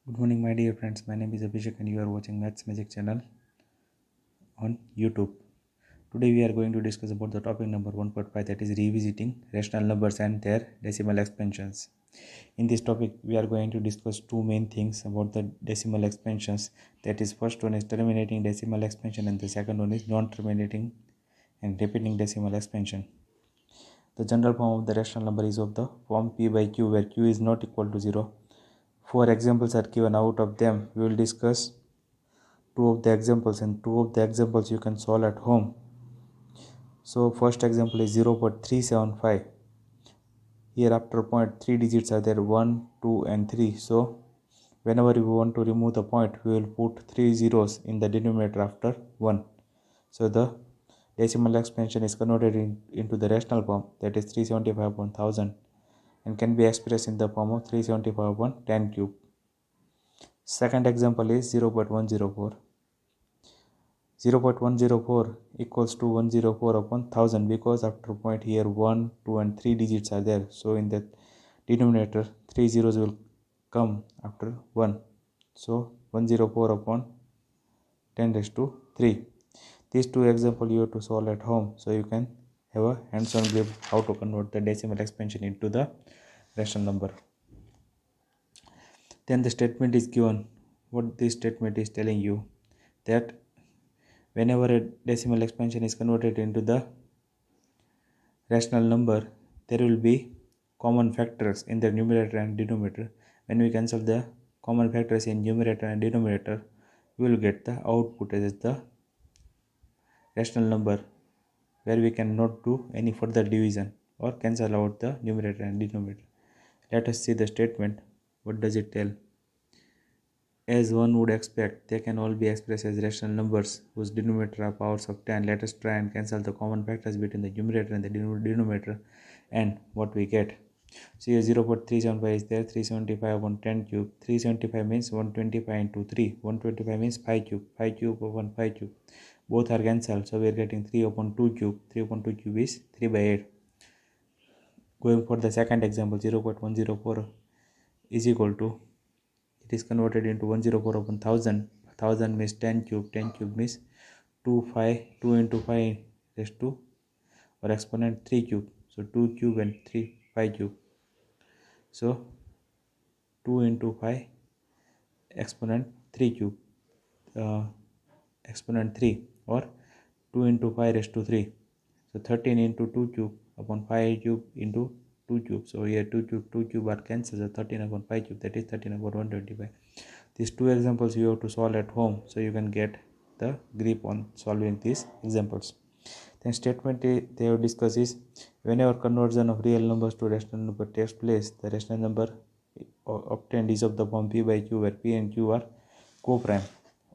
Good morning, my dear friends. My name is Abhishek, and you are watching Maths Magic channel on YouTube. Today, we are going to discuss about the topic number 1.5, that is revisiting rational numbers and their decimal expansions. In this topic, we are going to discuss two main things about the decimal expansions. That is, first one is terminating decimal expansion, and the second one is non-terminating and repeating decimal expansion. The general form of the rational number is of the form p by q, where q is not equal to 0. 4 examples are given. Out of them, we will discuss two of the examples, and two of the examples you can solve at home. So first example is 0.375. Here after point 3 digits are there, 1, 2 and 3. So whenever we want to remove the point, we will put 3 zeros in the denominator after 1. So the decimal expansion is converted into the rational form, that is 375 upon 1000, and can be expressed in the form of 375 upon 10 cube. Second example is 0.104. 0.104 equals to 104 upon 1000, because after point here 1, 2 and 3 digits are there. So in the denominator 3 zeros will come after 1. So 104 upon 10 raised to 3. These two examples you have to solve at home, so you can have a hands-on grip how to convert the decimal expansion into the rational number. Then the statement is given. What this statement is telling you, that whenever a decimal expansion is converted into the rational number, there will be common factors in the numerator and denominator. When we cancel the common factors in numerator and denominator, we will get the output as the rational number, where we cannot do any further division or cancel out the numerator and denominator. Let us see the statement. What does it tell? As one would expect, they can all be expressed as rational numbers whose denominator are powers of 10. Let us try and cancel the common factors between the numerator and the denominator, and what we get. So here 0.375 is there, 375 upon 10 cube. 375 means 125 into 3. 125 means 5 cube. 5 cube upon 5 cube. Both are cancelled, so we are getting 3 upon 2 cube. 3 upon 2 cube is 3 by 8. Going for the second example, 0.104 is equal to, it is converted into 104 upon 1000. 1000 means 10 cube. 10 cube means 2 into 5 raised to, or exponent 3 cube. So 2 cube and 5 cube. So 2 into 5 exponent 3 cube, exponent 3, or 2 into 5 raised to 3. So 13 into 2 cube upon 5 cube into 2 cube. So here 2 cube are cancelled. So 13 upon 5 cube, that is 13 upon 125. These two examples you have to solve at home, so you can get the grip on solving these examples. Then statement they have discussed is, whenever conversion of real numbers to rational number takes place, the rational number obtained is of the form p by q, where p and q are co-prime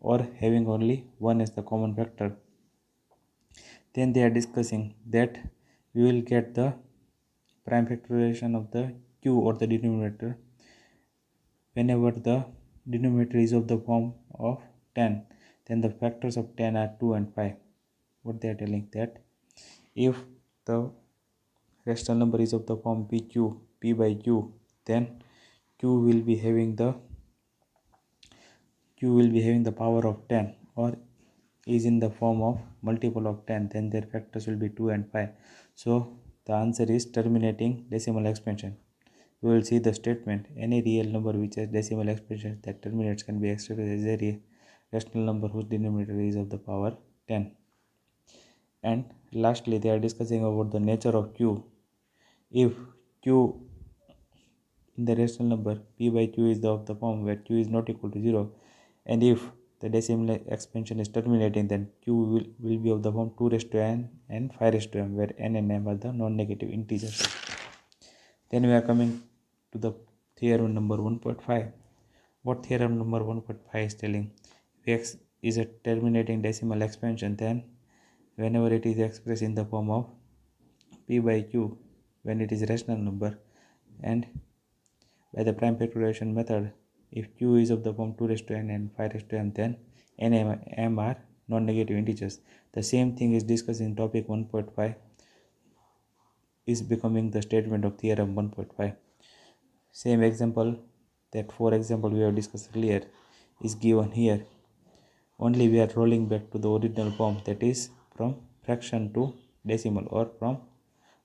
or having only one as the common factor. Then they are discussing that we will get the prime factorization of the q or the denominator whenever the denominator is of the form of 10. Then the factors of 10 are 2 and 5. What they are telling, that if the rational number is of the form p by q, then q will be having the power of 10, or is in the form of multiple of 10, then their factors will be 2 and 5. So the answer is terminating decimal expansion. We will see the statement. Any real number which has decimal expansion that terminates can be expressed as a rational number whose denominator is of the power 10. And lastly, they are discussing about the nature of q. If q in the rational number p by q is of the form where q is not equal to 0, and if the decimal expansion is terminating, then q will be of the form 2 raised to n and 5 raised to m, where n and m are the non-negative integers. Then we are coming to the theorem number 1.5. What theorem number 1.5 is telling? If x is a terminating decimal expansion, then whenever it is expressed in the form of p by q, when it is a rational number, and by the prime factorization method, if q is of the form 2 raised to n and 5 raised to m, then n and m are non-negative integers. The same thing is discussed in topic 1.5, is becoming the statement of theorem 1.5. Same example that, for example, we have discussed earlier is given here. Only we are rolling back to the original form, that is from fraction to decimal or from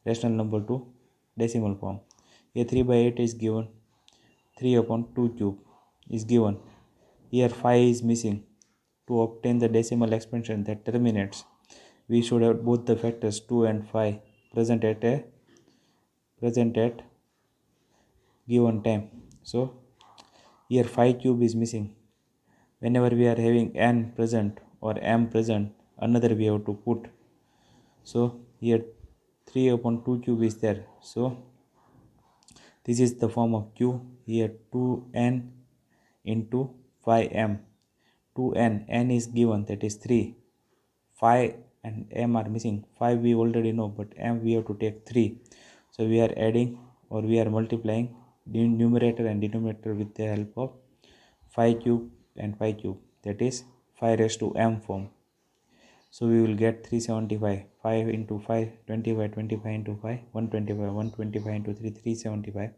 rational number to decimal form. Here 3 by 8 is given, 3 upon 2 cube is given. Here 5 is missing. To obtain the decimal expansion that terminates, we should have both the factors 2 and 5 present at given time. So here 5 cube is missing. Whenever we are having n present or m present, another we have to put. So here 3 upon 2 cube is there. So this is the form of q. Here 2n into 5m. 2n, n is given, that is 3. 5 and m are missing. 5 we already know, but m we have to take 3. So we are adding or we are multiplying the numerator and denominator with the help of 5 cube and 5 cube, that is 5 raised to m form. So we will get 375. 5 into 5, 25, 25 into 5, 125, 125 into 3, 375.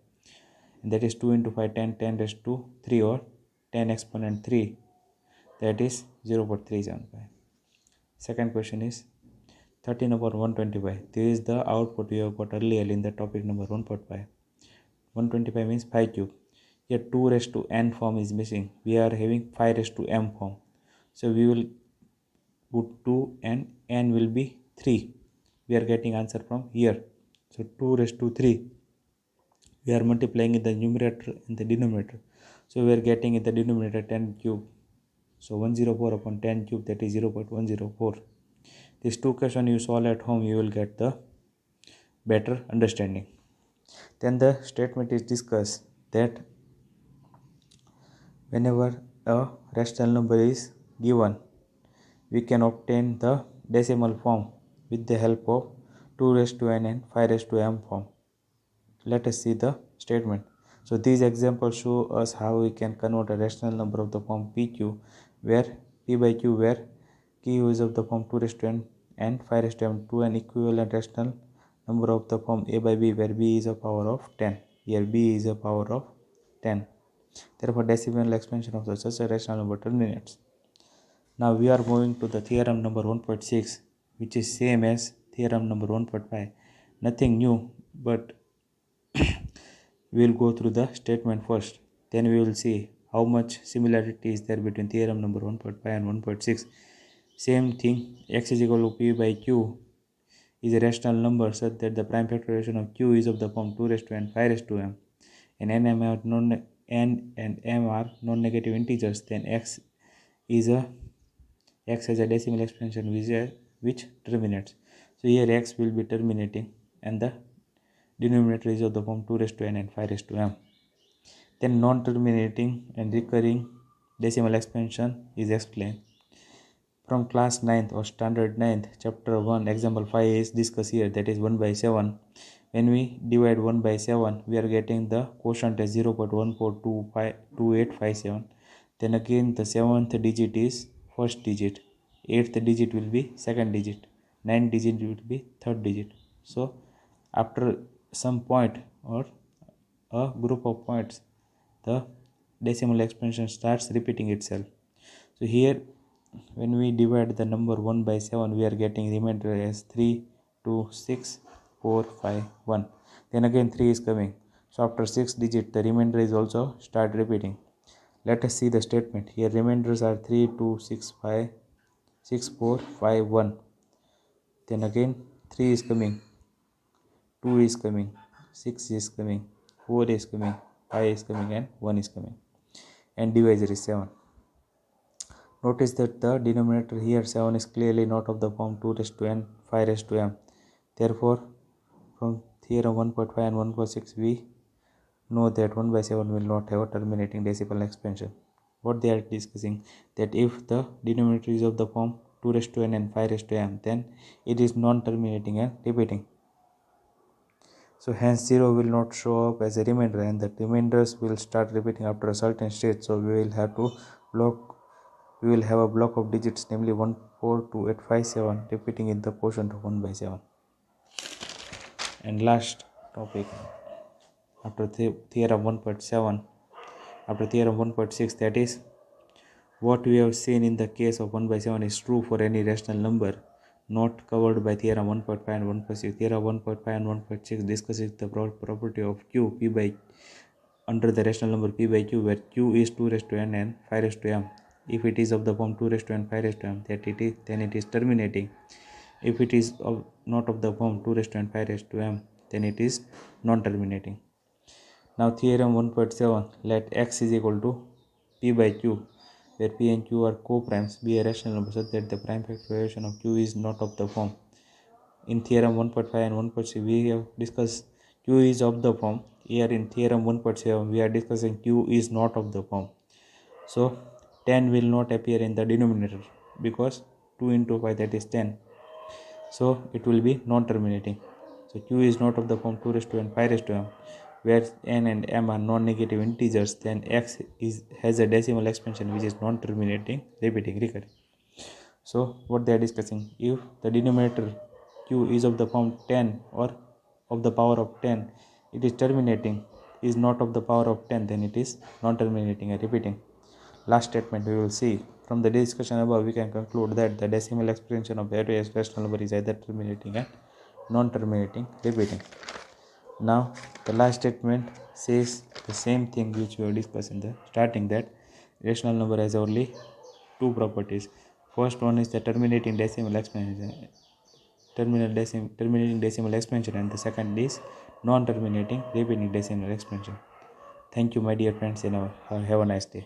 And that is 2 into 5, 10, 10 raised to 3 or 10 exponent 3, that is 0.375. Second question is 13 over 125. This is the output we have got earlier in the topic number 1.5. 125 means 5 cube. Here 2 raised to n form is missing. We are having 5 raised to m form. So we will put 2 and n will be 3. We are getting answer from here. So 2 raised to 3. We are multiplying in the numerator and the denominator. So we are getting in the denominator 10 cube. So 104 upon 10 cube, that is 0.104. These two questions you solve at home, you will get the better understanding. Then the statement is discussed that whenever a rational number is given, we can obtain the decimal form with the help of 2 raised to n and 5 raised to m form. Let us see the statement. So these examples show us how we can convert a rational number of the form pq, where p by q, where q is of the form 2 raised to n and 5 raised to m, to an equivalent rational number of the form a by b, where b is a power of 10. Here b is a power of 10. Therefore decimal expansion of such a rational number terminates. Now we are moving to the theorem number 1.6, which is same as theorem number 1.5. Nothing new, but we will go through the statement first. Then we will see how much similarity is there between theorem number 1.5 and 1.6. Same thing, x is equal to p by q is a rational number such that the prime factorization of q is of the form 2 raised to n, 5 raised to m, and n and m are non-negative integers. Then x has a decimal expansion which terminates. So here x will be terminating and the denominator is of the form 2 raised to n and 5 raised to m. Then non-terminating and recurring decimal expansion is explained. From class 9th or standard 9th, chapter 1, example 5 is discussed here, that is 1 by 7. When we divide 1 by 7, we are getting the quotient as 0.142857. Then again the 7th digit is first digit, 8th digit will be second digit, 9th digit will be third digit. So after some point or a group of points, the decimal expansion starts repeating itself. So here when we divide the number 1 by 7, we are getting remainder as 3, 2, 6, 4, 5, 1. Then again 3 is coming. So after 6 digit, the remainder is also start repeating. Let us see the statement. Here remainders are 3, 2, 6, 5, 6, 4, 5, 1. Then again 3 is coming, 2 is coming, 6 is coming, 4 is coming, 5 is coming, and 1 is coming. And divisor is 7. Notice that the denominator here 7 is clearly not of the form 2 raised to n, 5 raised to m. Therefore, from theorem 1.5 and 1.6, we know that 1 by 7 will not have a terminating decimal expansion. What they are discussing, that if the denominator is of the form 2 raised to n and 5 raised to m, then it is non-terminating and repeating. So hence 0 will not show up as a remainder, and the remainders will start repeating after a certain stage. So we will have a block of digits, namely 1, 4, 2, 8, 5, 7, repeating in the quotient of 1 by 7. And last topic after theorem 1.7, after theorem 1.6, that is, what we have seen in the case of 1 by 7 is true for any rational number not covered by theorem 1.5 and 1.6. Theorem 1.5 and 1.6 discusses the property of q p by under the rational number p by q, where q is 2 raised to n and 5 raised to m. If it is of the form 2 raised to n 5 raised to m, then it is terminating. If it is not of the form 2 raised to n 5 raised to m, then it is non-terminating. Now theorem 1.7, let x is equal to p by q, where p and q are co-primes, be a rational number such that the prime factorization of q is not of the form. In theorem 1.5 and 1.6 we have discussed q is of the form. Here in theorem 1.7 we are discussing q is not of the form. So 10 will not appear in the denominator because 2 into 5, that is 10. So it will be non-terminating. So q is not of the form 2 raised to n 5 raised to m, where n and m are non-negative integers. Then x has a decimal expansion which is non-terminating, repeating, recurring. So what they are discussing, if the denominator q is of the form 10 or of the power of 10, it is terminating. Is not of the power of 10, then it is non-terminating and repeating. Last statement we will see. From the discussion above, we can conclude that the decimal expansion of every rational number is either terminating and non-terminating, repeating. Now the last statement says the same thing which we have discussed in the starting, that rational number has only two properties. First one is the terminating decimal expansion, terminating decimal expansion, and the second is non-terminating, repeating decimal expansion. Thank you, my dear friends, and have a nice day.